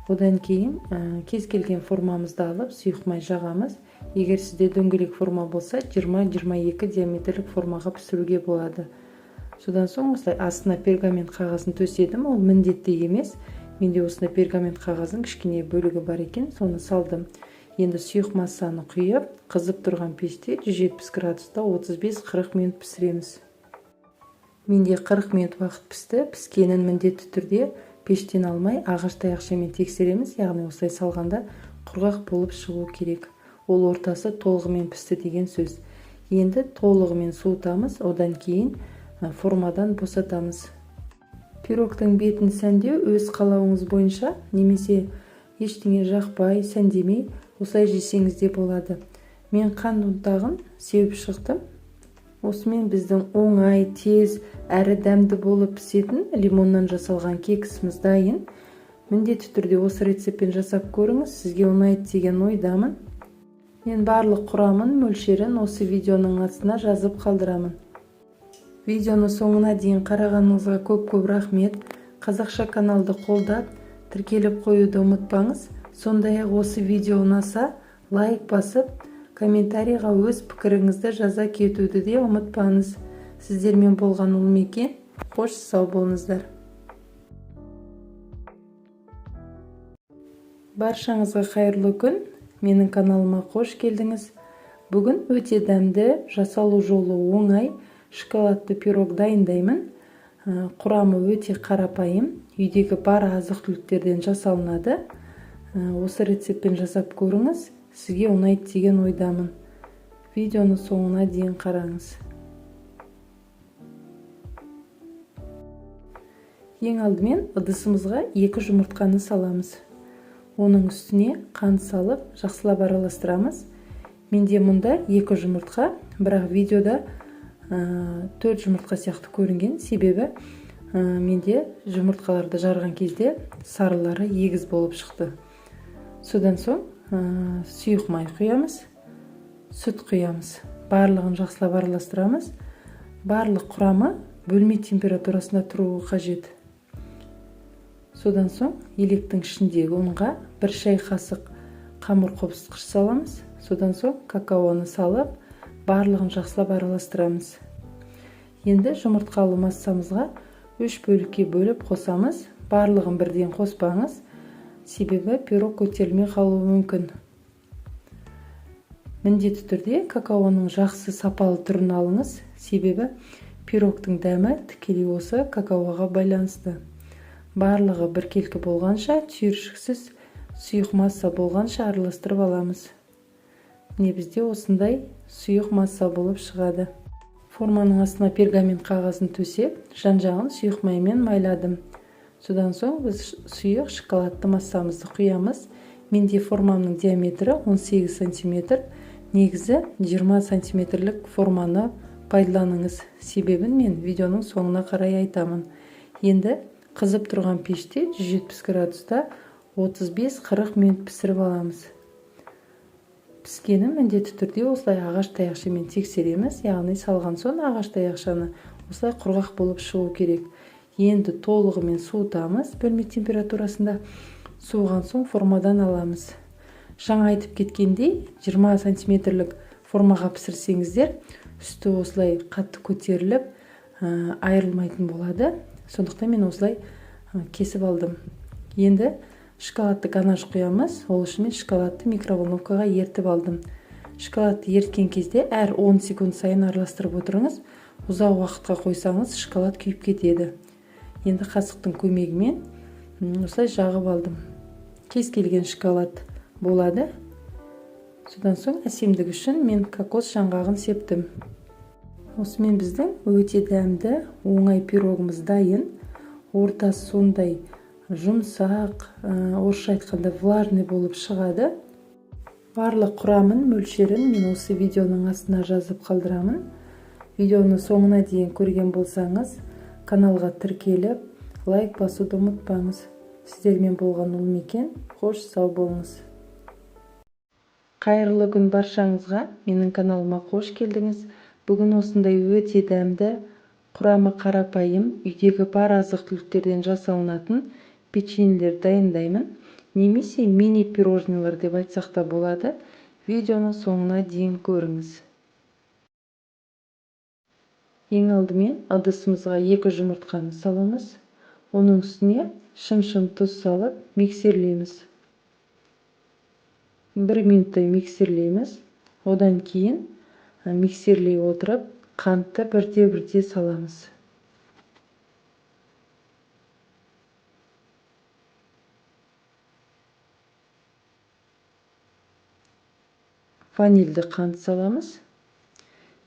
Одан кейін кез келген формамызды алып, сұйық май жағамыз. Егер сізде дөңгелек форма болса, 20-22 диаметрлік формаға пісіруге болады. Содан соң осылай астына пергамент қағазын төседім. Ол міндетті емес. Менде осында пергамент қағазын кішкене бөлігі бар екен, соны салдым. Енді сұйық массаны құйып, қызып тұрған пеште 170 градуста 35-40 минут пісіреміз. Менде 40 минут уақыт пісті. Піскенін міндетті түрде пештен алмай, ағаш таяқшамен тексереміз. Яғни осылай салғанда құрғақ болып шығу керек. Ол ортасы толығымен пісті деген сөз. Енді толығымен суытамыз, одан кейін формадан босатамыз. Пирогтың бетін сәндеу өз қалауыңыз бойынша, немесе ештеңе жақпай, сәндемей, осылай жесеңіз де болады. Мен қант ұнтағын сеуіп шықтым. Осымен біздің оңай, тез, әрі дәмді болып пісетін лимоннан жасалған кексіміз дайын. Міндетті түрде осы рецептпен жасап көріңіз, сізге ұнайды деген ойдамын. Мен барлық құрамын, мөлшерін осы видеоның астына жазып қалдырамын. Видеоны соңына дейін қарағаныңызға көп-көп рахмет. Қазақша каналды қолдап, тіркеліп қоюды ұмытпаңыз. Сондай-ақ осы видео ұнаса, лайк басып, комментарийға өз пікіріңізді жаза кетуді де ұмытпаңыз. Сіздермен болған ол мекен. Қош сау болыңыздар. Баршаңызға қайырлы күн. Менің каналыма қош келдіңіз. Бүгін өте дәмді, жасалу жолы оңай, шоколадты пирог дайындаймын. Құрамы өте қарапайым, үйдегі бар азық-түліктерден жасалынады. Осы рецептпен жасап көріңіз, сізге ұнайды деген ойдамын. Видеоны соңына дейін қараңыз. Ең алдымен ыдысымызға 2 жұмыртқаны саламыз. Оның үстіне қант салып, жақсылап араластырамыз. Менде мұнда 2 жұмыртқа, бірақ видеода 4 жұмыртқа сияқты көрінген, себебі менде жұмыртқаларды жарған кезде сарылары егіз болып шықты. Содан соң сұйық май құямыз, сүт құямыз. Барлығын жақсылап араластырамыз. Барлық құрамы бөлме температурасында тұруы қажет. Содан соң електің ішіндегі ұнға 1 шай қасық қамыр қопсытқыш саламыз. Содан соң какаоны салып, барлығын жақсылап араластырамыз. Енді жұмыртқалы массамызға 3 бөлікке бөліп қосамыз. Барлығын бірден қоспаңыз, себебі пирог көтерілмей қалуы мүмкін. Міндетті түрде какаоның жақсы сапалы түрін алыңыз, себебі пирогтың дәмі тікелей осы какаоға байланысты. Барлығы біркелкі болғанша, түйіршіксіз сұйық масса болғанша араластырып аламыз. Міне бізде осындай сұйық масса болып шығады. Форманың астына пергамент қағазын төсеп, жан-жағын сұйық маймен майладым. Содан соң біз сұйық шоколадты массамызды құямыз. Менде формамның диаметрі 18 см. Негізі 20 сантиметрлік форманы пайдаланыңыз. Себебін мен видеоның соңына қарай айтамын. Енді қызып тұрған пеште 170 градуста 35-40 минут пісіріп аламыз. Піскенін міндетті түрде осылай ағаш таяқшамен тексереміз. Яғни салған соң ағаш таяқшаны осылай құрғақ болып шығу керек. Енді толығымен суытамыз. Бөлме температурасында суыған соң формадан аламыз. Жаңа айтып кеткендей, 20 сантиметрлік формаға пісірсеңіздер, үсті осылай қатты көтеріліп, айырылмайтын болады. Сондықтан мен осылай кесіп алдым. Енді шоколадты ганаш құямыз. Ол үшін мен шоколадты микроволновкаға ертіп алдым. Шоколадты ерткен кезде әр 10 секунд сайын араластырып отырыңыз. Ұзақ уақытқа қойсаңыз, шоколад күйіп кетеді. Енді қасықтың көмегімен осылай жағып алдым. Кез келген шоколад болады. Содан соң әсемдік үшін мен кокос жаңғағын септім. Осымен біздің өте дәмді, оңай пирогымыз дайын. Ортасы сондай жұмсақ, орысша айтқанда влажный болып шығады. Барлық құрамын, мөлшерін мен осы видеоның астына жазып қалдырамын. Видеоны соңына дейін көрген болсаңыз, каналға тіркеліп, лайк басуды ұмытпаңыз. Сіздермен болған Ұлмекен, қош сау болыңыз. Қайырлы күн баршаңызға, менің каналыма қош келдіңіз. Бүгін осындай өте дәмді, құрамы қарапайым, үйдегі бар азық-түліктерден жасалынатын печеньелер дайындаймын. Немесе мини пирожнилар деп айтсақ та болады. Видеоны соңына дейін көріңіз. Ең алдымен ыдысымызға 2 жұмыртқаны саламыз. Оның үстіне шым-шым тұз салып миксерлейміз. 1 минуттай миксерлейміз. Одан кейін миксерлей отырып, қантты бірте-бірте саламыз. Ванильді қант саламыз.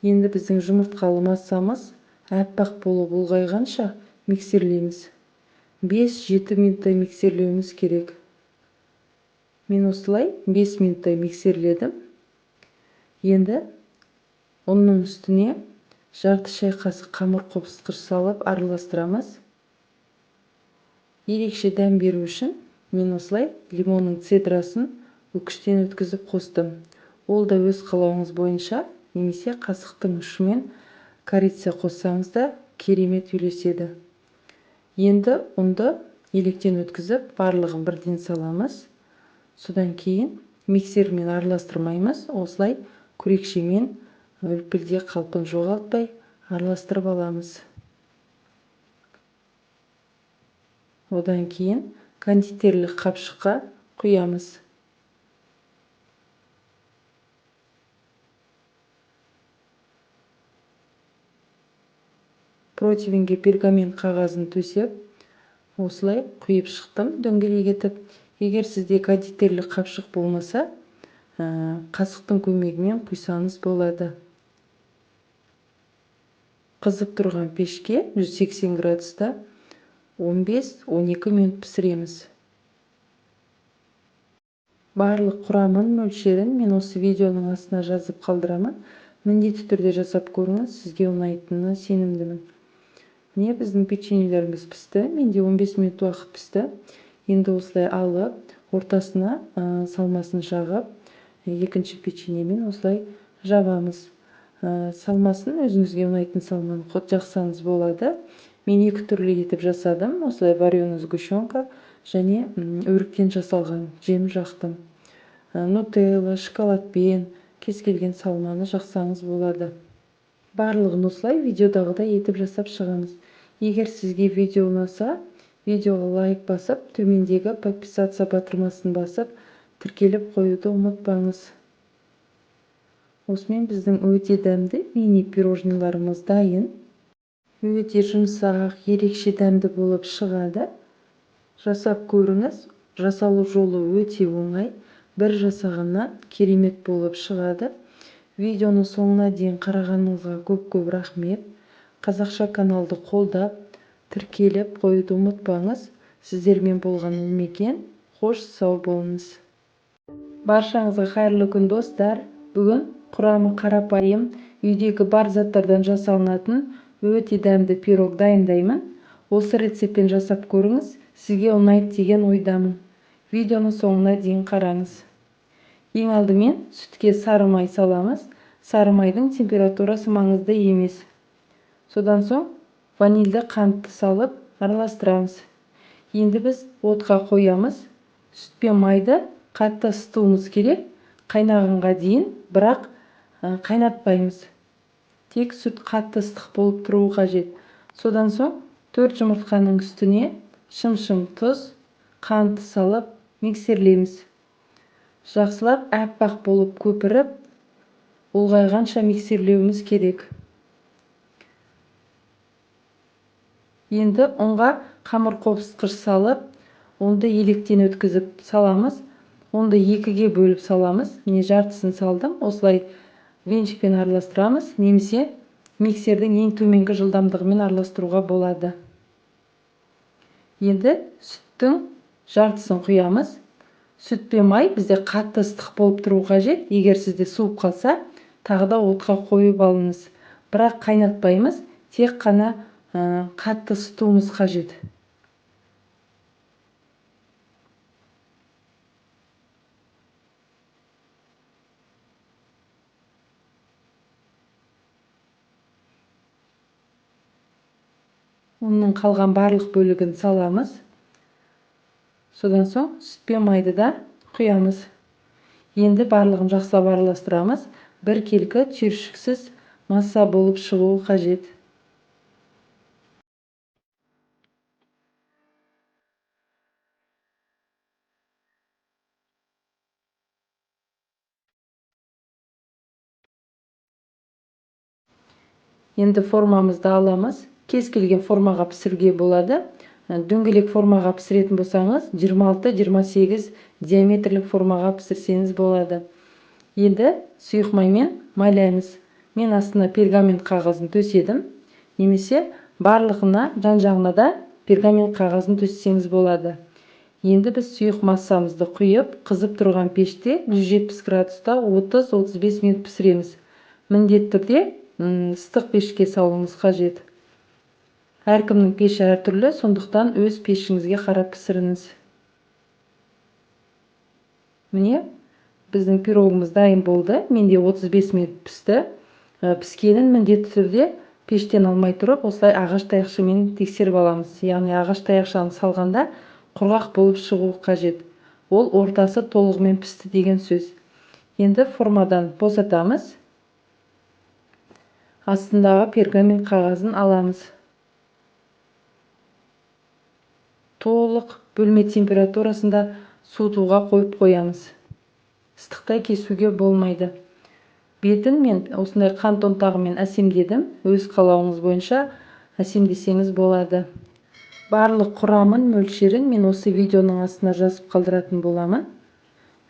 Енді біздің жұмыртқалы массамыз әппақ болып ұлғайғанша миксерлейміз. 5-7 минуттай миксерлеуіміз керек. Мен осылай 5 минуттай миксерледім. Енді оның үстіне жарты шай қасық қамыр қопсытқыш салып араластырамыз. Ерекше дәм беру үшін мен осылай лимонның цедрасын үкіштен өткізіп қостым. Ол да өз қалауыңыз бойынша, немесе қасықтың ұшымен корица қоссаңыз да керемет үйлеседі. Енді ұнды електен өткізіп, барлығын бірден саламыз. Содан кейін миксермен араластырмаймыз. Осылай күрекшемен үлпілде қалпын жоғалтпай араластырып аламыз. Одан кейін кондитерлік қапшыққа құямыз. Противенге пергамент қағазын төсеп, осылай құйып шықтым дөңгелек етіп. Егер сізде кондитерлік қапшық болмаса, қасықтың көмегімен құйсаңыз болады. Қызып тұрған пешке 180 градуста 15-12 минут пісіреміз. Барлық құрамын, мөлшерін мен осы видеоның астына жазып қалдырамын. Міндетті түрде жасап көріңіз, сізге ұнайтынына сенімдімін. Міне біздің печеньелеріміз пісті. Менде 15 минут уақыт пісті. Енді осылай алып, ортасына салмасын жағып, екінші печеньемен осылай жабамыз. Салмасын өзіңізге ұнайтын салманы жақсаңыз болады. Мен 2 түрлі етіп жасадым. Осылай вареный сгущенка және өріктен жасалған жем жақтым. Нутелла, шоколадпен кез келген салманы жақсаңыз болады. Барлығын осылай видеодағыдай етіп жасап шығамыз. Егер сізге видео ұнаса, видеоға лайк басып, төмендегі подписаться батырмасын басып, тіркеліп қоюды ұмытпаңыз. Осымен біздің өте дәмді мини пирожниларымыз дайын. Өте жұмсақ, ерекше дәмді болып шығады. Жасап көріңіз. Жасалу жолы өте оңай. Бір жасағаннан керемет болып шығады. Видеоны соңына дейін қарағаныңызға көп рахмет. Қазақша каналды қолдап, тіркеліп қоюды ұмытпаңыз. Сіздермен болған Ұлмекен. Қош сау болыңыз. Баршаңызға қайырлы күн достар. Бүгін құрамы қарапайым, үйдегі бар заттардан жасалынатын өте дәмді пирог дайындаймын. Осы рецептпен жасап көріңіз. Сізге ұнайды деген ойдамын. Видеоны соңына дейін қараңыз. Ең алдымен сүтке сары май саламыз. Сары майдың температурасы маңызды емес. Содан соң ванильді қантты салып араластырамыз. Енді біз отқа қоямыз. Сүт пен майды қатты ысытуымыз керек. Қайнағанға дейін, бірақ қайнатпаймыз. Тек сүт қатты ыстық болып тұруы қажет. Содан соң 4 жұмыртқаның үстіне шым-шым тұз, қантты салып миксерлейміз. Жақсылап әппақ болып көпіріп, ұлғайғанша миксерлеуіміз керек. Енді ұнға қамыр қопсытқыш салып, ұнды електен өткізіп саламыз. Ұнды 2-ге бөліп саламыз. Мен жартысын салдым. Осылай венчикпен араластырамыз, немесе миксердің ең төменгі жылдамдығымен араластыруға болады. Енді сүттің жартысын құямыз. Сүт пен май бізде қатты ыстық болып тұруы қажет. Егер сізде суып қалса, тағы да отқа қойып алыңыз. Бірақ қайнатпаймыз, тек қана қатты ысытуымыз қажет. Оның қалған барлық бөлігін саламыз. Содан соң сүт пен майды да құямыз. Енді барлығын жақсылап араластырамыз. Бір келкі түйіршіксіз масса болып шығуы қажет. Енді формамызды аламыз. Кез келген формаға пісіруге болады. Дөңгелек формаға пісіретін болсаңыз, 26-28 диаметрлік формаға пісірсеңіз болады. Енді сұйық маймен майлаймыз. Мен астына пергамент қағазын төседім. Немесе барлығына жан-жағына да пергамент қағазын төсесеңіз болады. Енді біз сұйық массамызды құйып, қызып тұрған пеште 170 градуста 30-35 минут пісіреміз. Міндетті түрде ыстық пешке салуыңыз қажет. Әркімнің пеші әртүрлі, сондықтан өз пешіңізге қарап пісіріңіз. Міне, біздің пирогымыз дайын болды. Менде 35 минут пісті. Піскенін міндетті түрде пештен алмай тұрып, осылай ағаш таяқшамен тексеріп аламыз. Яғни ағаш таяқшаны салғанда құрғақ болып шығуы қажет. Ол ортасы толығымен пісті деген сөз. Енді формадан босатамыз. Астындағы пергамент қағазын аламыз. Толық бөлме температурасында суытуға қойып қоямыз. Ыстықтай кесуге болмайды. Бетін мен осындай қант ұнтағымен әсемдедім. Өз қалауыңыз бойынша әсемдесеңіз болады. Барлық құрамын, мөлшерін мен осы видеоның астына жазып қалдыратын боламын.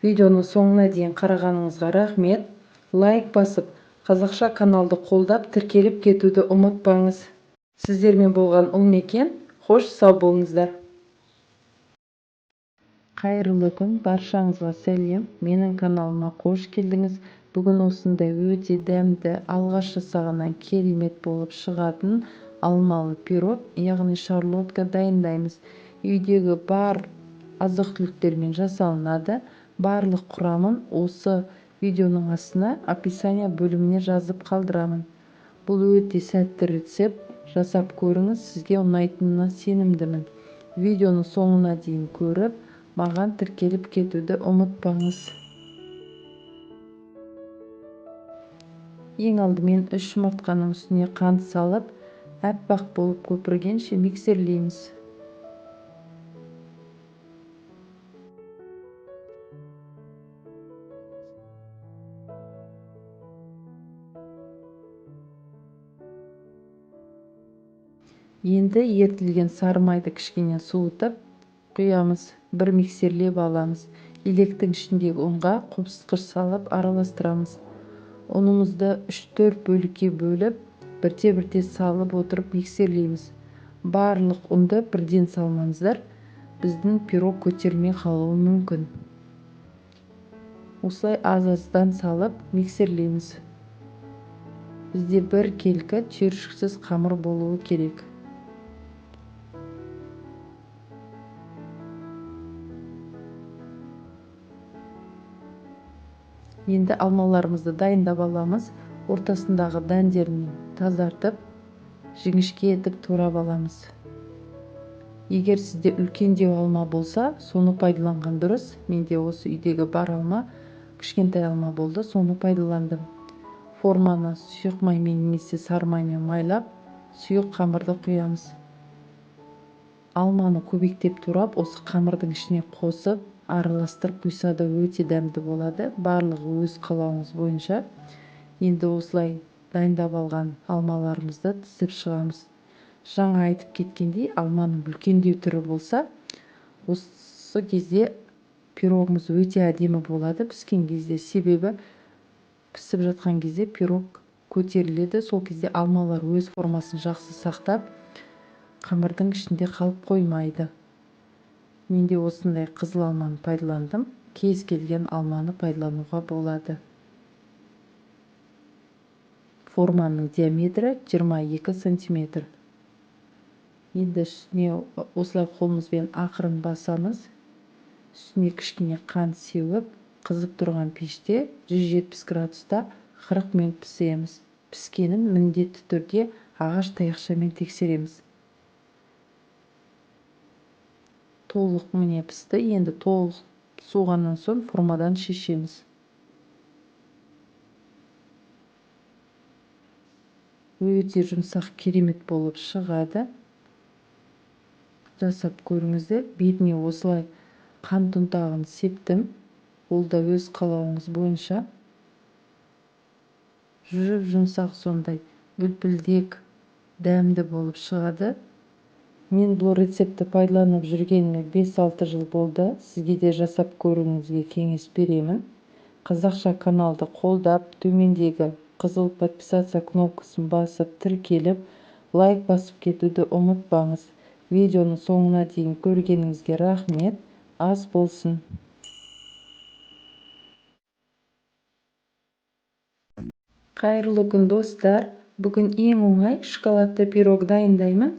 Видеоны соңына дейін қарағаныңызға рахмет. Лайк басып, қазақша каналды қолдап, тіркеліп кетуді ұмытпаңыз. Сіздермен болған Ұлмекен. Қош сау болыңыздар. Қайырлы күн, баршаңызға сәлем. Менің каналыма қош келдіңіз. Бүгін осындай өте дәмді, алғаш жасағаннан керемет болып шығатын алмалы пирог, яғни шарлотка дайындаймыз. Үйдегі бар азық-түліктермен жасалынады. Барлық құрамын осы видеоның астына описание бөліміне жазып қалдырамын. Бұл өте сәтті рецепт. Жасап көріңіз, сізге ұнайтынына сенімдімін. Видеоны соңына дейін көріп, маған тіркеліп кетуді ұмытпаңыз. Ең алдымен 3 жұмыртқаның үстіне қант салып, аппақ болып көпіргенше миксерлейміз. Енді ертілген сары майды кішкене суытып құямыз. Бір миксерлеп аламыз. Електің ішіндегі ұнға қопсытқыш салып араластырамыз. Ұнымызды 3-4 бөлікке бөліп, бірте-бірте салып отырып миксерлейміз. Барлық ұнды бірден салмаңыздар. Біздің пирог көтерілмей қалуы мүмкін. Осылай аз-аздан салып миксерлейміз. Бізде бір келкі түйіршіксіз қамыр болуы керек. Енді алмаларымызды дайындап аламыз. Ортасындағы дәндерін тазартып, жіңішке етіп турап аламыз. Егер сізде үлкендеу алма болса, соны пайдаланған дұрыс. Менде осы үйдегі бар алма, кішкентай алма болды, соны пайдаландым. Форманы сұйық маймен немесе сары маймен майлап, сұйық қамырды құямыз. Алманы көбіктеп турап, осы қамырдың ішіне қосып, араластырып құйса да өте дәмді болады. Барлығы өз қалауыңыз бойынша. Енді осылай дайындап алған алмаларымызды тізіп шығамыз. Жаңа айтып кеткендей, алманың үлкендеу түрі болса, осы кезде пирогымыз өте әдемі болады піскен кезде. Себебі пісіп жатқан кезде пирог көтеріледі. Сол кезде алмалар өз формасын жақсы сақтап, қамырдың ішінде қалып қоймайды. Менде осындай қызыл алманы пайдаландым. Кез келген алманы пайдалануға болады. Форманың диаметрі 22 см. Енді үстіне осылай қолымызбен ақырын басамыз. Үстіне кішкене қант сеуіп, қызып тұрған пеште 170 градуста 40 минут пісіреміз. Піскенін міндетті түрде ағаш таяқшамен тексереміз. Толық міне пісті. Енді толық суығаннан соң формадан шешеміз. Өте жұмсақ, керемет болып шығады. Жасап көріңіздер. Бетіне осылай қант ұнтағын септім. Ол да өз қалауыңыз бойынша. Жұмсақ сондай үлпілдек, дәмді болып шығады. Мен бұл рецепті пайдаланып жүргеніме 5-6 жыл болды. Сізге де жасап көруіңізге кеңес беремін. Қазақша каналды қолдап, төмендегі қызыл подписаться кнопкасын басып, тіркеліп, лайк басып кетуді ұмытпаңыз. Видеоны соңына дейін көргеніңізге рахмет. Ас болсын. Қайырлы күн достар. Бүгін ең оңай шоколадты пирог дайындаймын.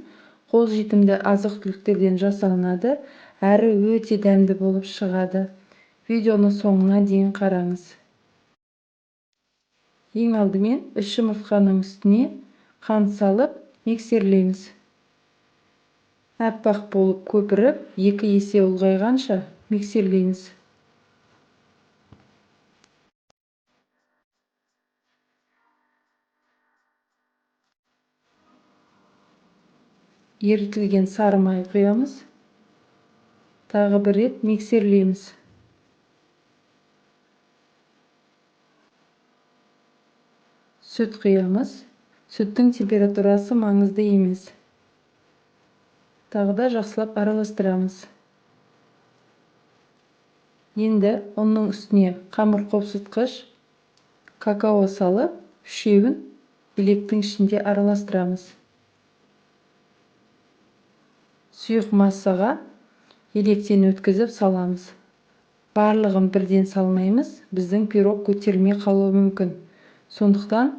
Қолжетімді азық-түліктерден жасалынады, әрі өте дәмді болып шығады. Видеоны соңына дейін қараңыз. Ең алдымен 3 жұмыртқаның үстіне қант салып миксерлейміз. Аппақ болып көпіріп, 2 есе ұлғайғанша миксерлейміз. Ерітілген сары май құямыз. Тағы бір рет миксерлейміз. Сүт құямыз. Сүттің температурасы маңызды емес. Тағы да жақсылап араластырамыз. Енді оның үстіне қамыр қопсытқыш, какао салып, үшеуін електің ішінде араластырамыз. Сұйық массаға електен өткізіп саламыз. Барлығын бірден салмаймыз, біздің пирог көтерілмей қалуы мүмкін. Сондықтан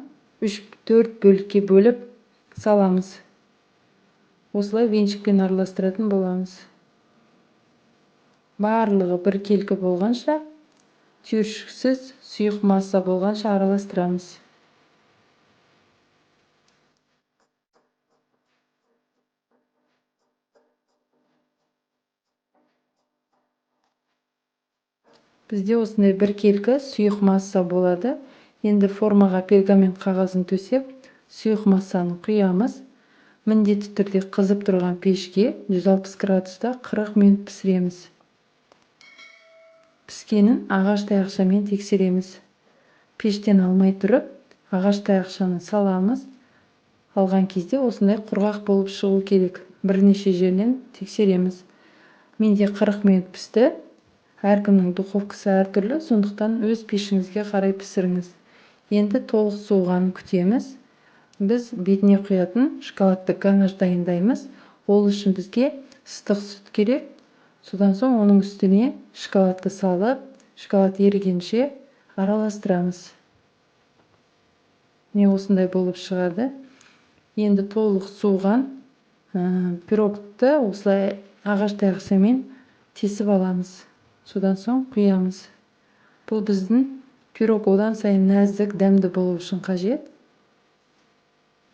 3-4 бөлікке бөліп саламыз. Осылай венчикпен араластыратын боламыз. Барлығы бір келкі болғанша, түйіршіксіз сұйық масса болғанша араластырамыз. Бізде осындай бір келкі сұйық масса болады. Енді формаға пергамент қағазын төсеп, сұйық массаны құямыз. Міндетті түрде қызып тұрған пешке 160 градуста 40 минут пісіреміз. Піскенін ағаш таяқшамен тексереміз. Пештен алмай тұрып, ағаш таяқшаны саламыз. Алған кезде осындай құрғақ болып шығу керек. Бірнеше жерден тексереміз. Менде 40 минут пісті. Әркімнің духовкасы әртүрлі, сондықтан өз пешіңізге қарай пісіріңіз. Енді толық суығанын күтеміз. Біз бетіне құятын шоколадты ганаш дайындаймыз. Ол үшін бізге ыстық сүт керек. Содан соң оның үстіне шоколадты салып, шоколад ерігенше араластырамыз. Не осындай болып шығады. Енді толық суыған пирогты осылай ағаш таяқшамен тесіп аламыз. Содан соң құямыз. Бұл біздің пирог одан сайын нәзік, дәмді болу үшін қажет.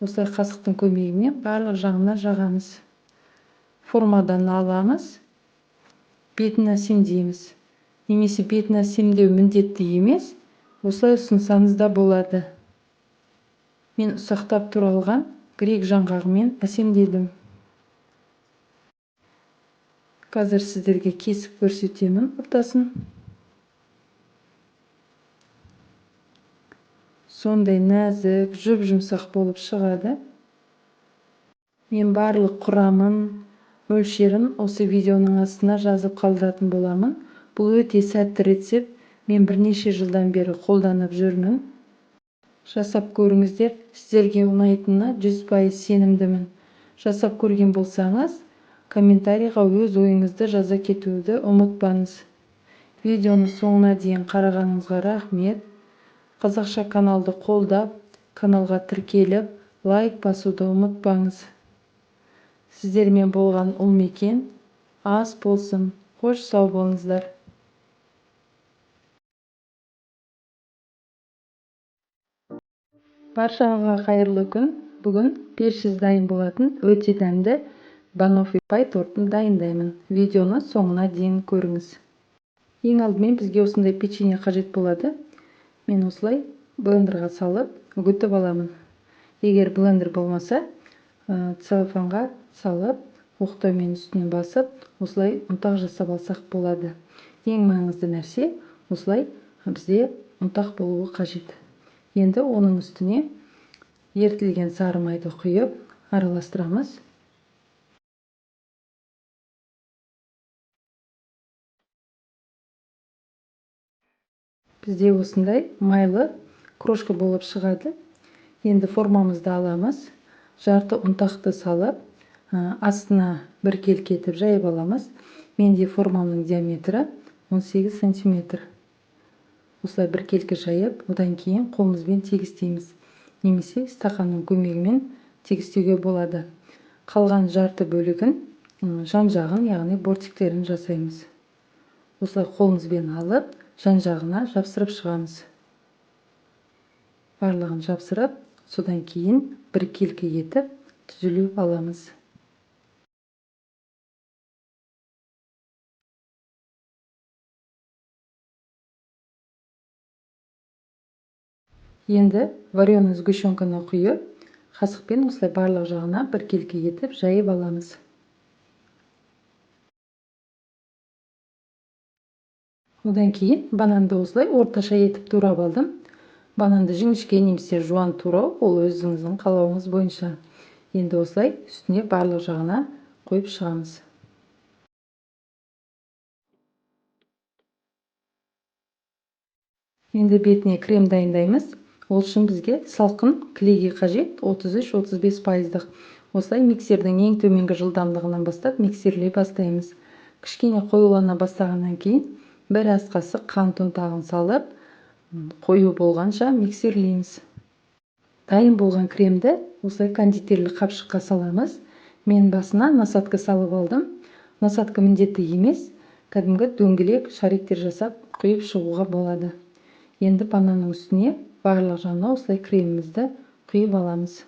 Осылай қасықтың көмегімен барлық жағына жағамыз. Формадан аламыз. Бетін әсемдейміз. Немесе бетін әсемдеу міндетті емес. Осылай ұсынсаңыз да болады. Мен ұсақтап туралған грек жаңғағымен әсемдедім. Қазір сіздерге кесіп көрсетемін ортасын. Сондай нәзік, жұп-жұмсақ болып шығады. Мен барлық құрамын, мөлшерін осы видеоның астына жазып қалдыратын боламын. Бұл өте сәтті рецепт. Мен бірнеше жылдан бері қолданып жүрмін. Жасап көріңіздер. Сіздерге ұнайтынына 100% сенімдімін. Жасап көрген болсаңыз, комментарийға өз ойыңызды жаза кетуді ұмытпаңыз. Видеоны соңына дейін қарағаныңызға рахмет. Қазақша каналды қолдап, каналға тіркеліп, лайк басуды ұмытпаңыз. Сіздермен болған ұлмекен ас болсын. Қош сау болыңыздар. Баршаға қайырлы күн. Бүгін пешсіз дайын болатын өте дәмді банофи пай тортын дайындаймын. Видеоны соңына дейін көріңіз. Ең алдымен бізге осындай печенье қажет болады. Мен осылай блендерға салып, үгітіп аламын. Егер блендер болмаса, целлофанға салып, оқтаумен үстінен басып, осылай ұнтақ жасап алсақ болады. Ең маңызды нәрсе осылай бізде ұнтақ болуы қажет. Енді оның үстіне ертілген сары майды құйып араластырамыз. Бізде осындай майлы крошка болып шығады. Енді формамызды аламыз. Жарты ұнтақты салып, астына біркелкі етіп жайып аламыз. Менде формамның диаметрі 18 см. Осылай біркелкі жайып, одан кейін қолымызбен тегістейміз. Немесе стақанның көмегімен тегістеуге болады. Қалған жарты бөлігін жан-жағын, яғни бортиктерін жасаймыз. Осылай қолымызбен алып, жан-жағына жапсырып шығамыз. Барлығын жапсырып, содан кейін біркелкі етіп түзіліп аламыз. Енді вареный сгущенканы құйып, қасықпен осылай барлық жағына біркелкі етіп жайып аламыз. Одан кейін бананды осылай орташа етіп турап алдым. Бананды жіңішке немесе жуан турау, ол өзіңіздің қалауыңыз бойынша. Енді осылай үстіне барлық жағына қойып шығамыз. Енді бетіне крем дайындаймыз. Ол үшін бізге салқын клейге қажет, 33-35%. Осылай миксердің ең төменгі жылдамдығынан бастап миксерлей бастаймыз. Кішкене қоюлана бастағаннан кейін бір ас қасық қант ұнтағын салып, қою болғанша миксерлейміз. Дайын болған кремді осылай кондитерлік қапшыққа саламыз. Мен басына насадка салып алдым. Насадка міндетті емес, кәдімгі дөңгелек шариктер жасап құйып шығуға болады. Енді бананның үстіне барлық жағына осылай кремімізді құйып аламыз.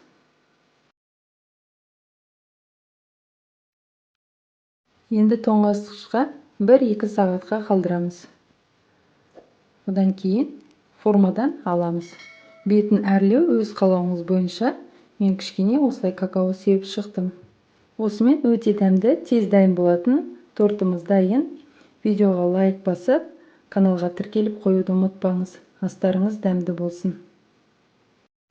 Енді тоңазытқышқа 1-2 сағатқа қалдырамыз. Одан кейін формадан аламыз. Бетін әрлеу өз қалауыңыз бойынша. Мен кішкене осылай какао себіп шықтым. Осымен өте дәмді, тез дайын болатын тортымыз дайын. Видеоға лайк басып, каналға тіркеліп қоюды ұмытпаңыз. Астарыңыз дәмді болсын.